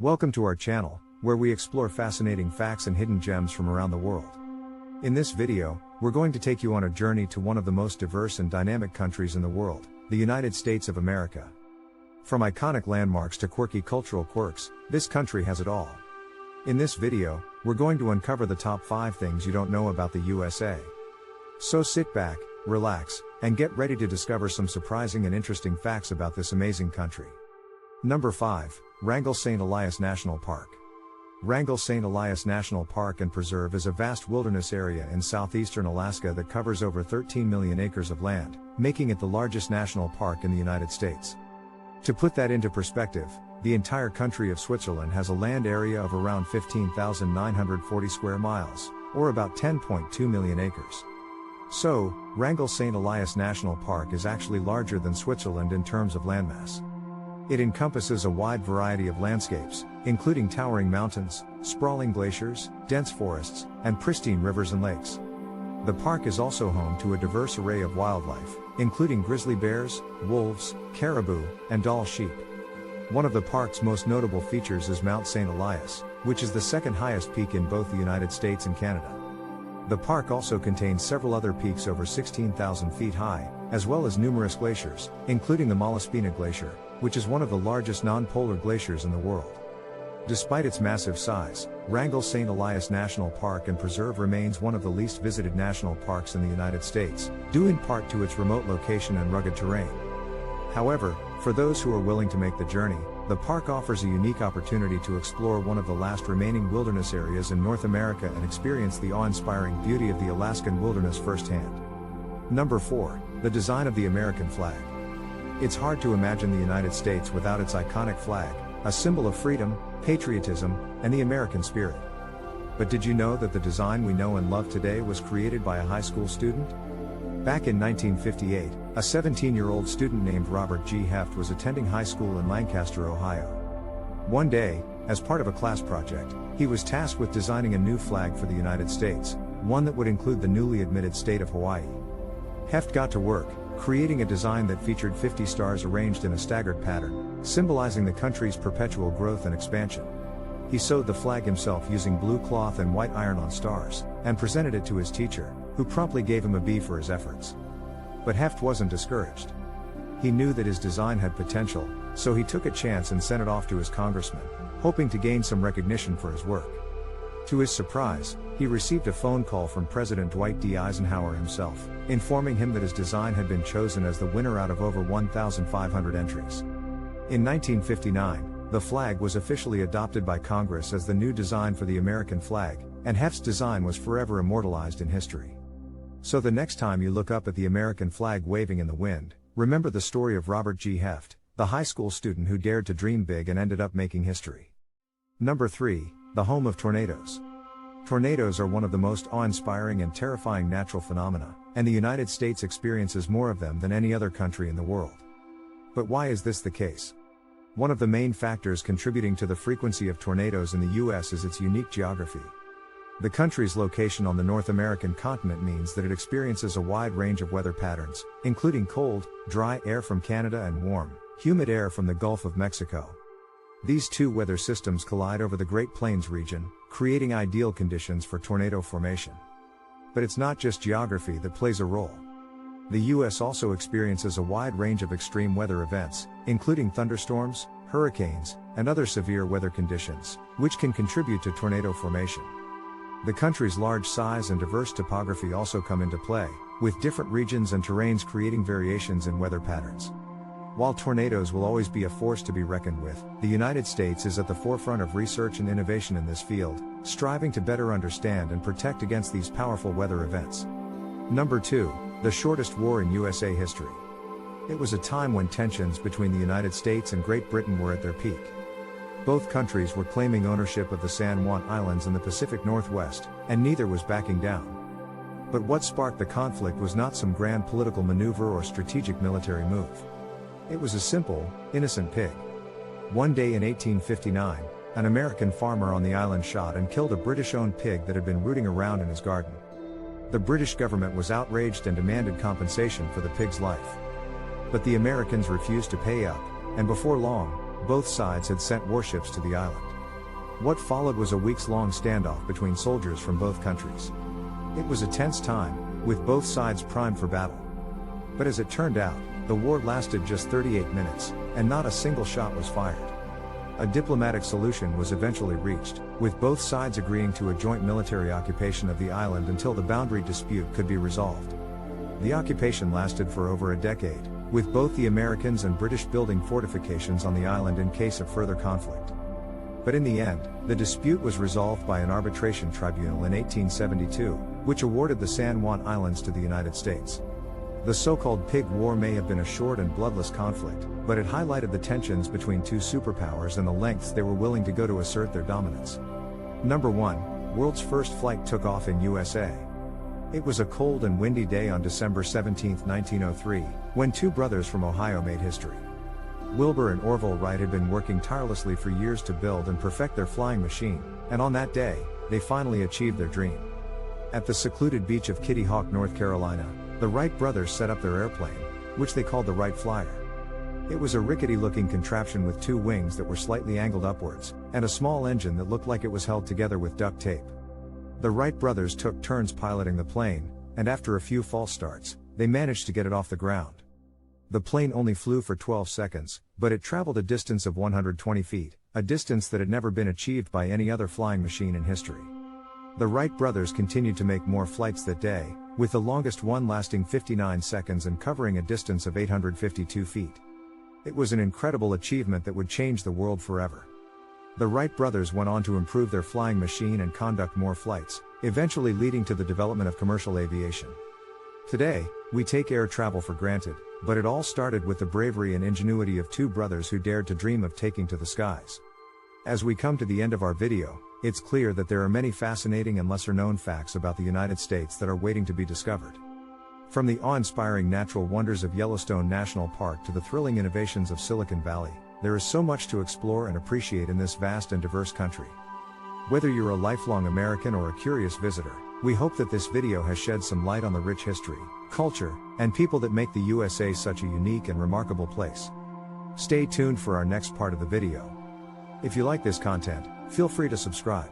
Welcome to our channel, where we explore fascinating facts and hidden gems from around the world. In this video, we're going to take you on a journey to one of the most diverse and dynamic countries in the world, the United States of America. From iconic landmarks to quirky cultural quirks, this country has it all. In this video, we're going to uncover the top 5 things you don't know about the USA. So sit back, relax, and get ready to discover some surprising and interesting facts about this amazing country. Number 5, Wrangell-saint Elias National Park. Wrangell-saint Elias National Park and Preserve is a vast wilderness area in southeastern Alaska that covers over 13 million acres of land, making it the largest national park in the United States. To put that into perspective, the entire country of Switzerland has a land area of around 15,940 square miles, or about 10.2 million acres. So, Wrangell-saint Elias National Park is actually larger than Switzerland in terms of landmass. It encompasses a wide variety of landscapes, including towering mountains, sprawling glaciers, dense forests, and pristine rivers and lakes. The park is also home to a diverse array of wildlife, including grizzly bears, wolves, caribou, and Dall sheep. One of the park's most notable features is Mount St. Elias, which is the second highest peak in both the United States and Canada. The park also contains several other peaks over 16,000 feet high, as well as numerous glaciers, including the Malaspina Glacier, which is one of the largest non-polar glaciers in the world. Despite its massive size, Wrangell-saint Elias National Park and Preserve remains one of the least visited national parks in the United States, due in part to its remote location and rugged terrain. However, for those who are willing to make the journey, the park offers a unique opportunity to explore one of the last remaining wilderness areas in North America and experience the awe-inspiring beauty of the Alaskan wilderness firsthand. Number 4, the design of the American flag. It's hard to imagine the United States without its iconic flag, a symbol of freedom, patriotism, and the American spirit. But did you know that the design we know and love today was created by a high school student? Back in 1958, a 17-year-old student named Robert G. Heft was attending high school in Lancaster, Ohio. One day, as part of a class project, he was tasked with designing a new flag for the United States, one that would include the newly admitted state of Hawaii. Heft got to work, creating a design that featured 50 stars arranged in a staggered pattern, symbolizing the country's perpetual growth and expansion. He sewed the flag himself using blue cloth and white iron-on stars, and presented it to his teacher, who promptly gave him a B for his efforts. But Heft wasn't discouraged. He knew that his design had potential, so he took a chance and sent it off to his congressman, hoping to gain some recognition for his work. To his surprise, he received a phone call from President Dwight D. Eisenhower himself, informing him that his design had been chosen as the winner out of over 1,500 entries. In 1959, the flag was officially adopted by Congress as the new design for the American flag, and Heft's design was forever immortalized in history. So the next time you look up at the American flag waving in the wind, remember the story of Robert G. Heft, the high school student who dared to dream big and ended up making history. Number 3, the home of tornadoes. Tornadoes are one of the most awe-inspiring and terrifying natural phenomena, and the United States experiences more of them than any other country in the world. But why is this the case? One of the main factors contributing to the frequency of tornadoes in the U.S. is its unique geography. The country's location on the North American continent means that it experiences a wide range of weather patterns, including cold, dry air from Canada and warm, humid air from the Gulf of Mexico. These two weather systems collide over the Great Plains region, creating ideal conditions for tornado formation. But it's not just geography that plays a role. The U.S. also experiences a wide range of extreme weather events, including thunderstorms, hurricanes, and other severe weather conditions, which can contribute to tornado formation. The country's large size and diverse topography also come into play, with different regions and terrains creating variations in weather patterns. While tornadoes will always be a force to be reckoned with, the United States is at the forefront of research and innovation in this field, striving to better understand and protect against these powerful weather events. Number 2, the shortest war in USA history. It was a time when tensions between the United States and Great Britain were at their peak. Both countries were claiming ownership of the San Juan Islands in the Pacific Northwest, and neither was backing down. But what sparked the conflict was not some grand political maneuver or strategic military move. It was a simple, innocent pig. One day in 1859, an American farmer on the island shot and killed a British-owned pig that had been rooting around in his garden. The British government was outraged and demanded compensation for the pig's life. But the Americans refused to pay up, and before long, both sides had sent warships to the island. What followed was a weeks-long standoff between soldiers from both countries. It was a tense time, with both sides primed for battle. But as it turned out, the war lasted just 38 minutes, and not a single shot was fired. A diplomatic solution was eventually reached, with both sides agreeing to a joint military occupation of the island until the boundary dispute could be resolved. The occupation lasted for over a decade, with both the Americans and British building fortifications on the island in case of further conflict. But in the end, the dispute was resolved by an arbitration tribunal in 1872, which awarded the San Juan Islands to the United States. The so-called Pig War may have been a short and bloodless conflict, but it highlighted the tensions between two superpowers and the lengths they were willing to go to assert their dominance. Number 1. World's first flight took off in USA. It was a cold and windy day on December 17, 1903, when two brothers from Ohio made history. Wilbur and Orville Wright had been working tirelessly for years to build and perfect their flying machine, and on that day, they finally achieved their dream. At the secluded beach of Kitty Hawk, North Carolina, the Wright brothers set up their airplane, which they called the Wright Flyer. It was a rickety-looking contraption with two wings that were slightly angled upwards, and a small engine that looked like it was held together with duct tape. The Wright brothers took turns piloting the plane, and after a few false starts, they managed to get it off the ground. The plane only flew for 12 seconds, but it traveled a distance of 120 feet, a distance that had never been achieved by any other flying machine in history. The Wright brothers continued to make more flights that day, with the longest one lasting 59 seconds and covering a distance of 852 feet. It was an incredible achievement that would change the world forever. The Wright brothers went on to improve their flying machine and conduct more flights, eventually leading to the development of commercial aviation. Today, we take air travel for granted, but it all started with the bravery and ingenuity of two brothers who dared to dream of taking to the skies. As we come to the end of our video, it's clear that there are many fascinating and lesser-known facts about the United States that are waiting to be discovered. From the awe-inspiring natural wonders of Yellowstone National Park to the thrilling innovations of Silicon Valley, there is so much to explore and appreciate in this vast and diverse country. Whether you're a lifelong American or a curious visitor, we hope that this video has shed some light on the rich history, culture, and people that make the USA such a unique and remarkable place. Stay tuned for our next part of the video. If you like this content, feel free to subscribe.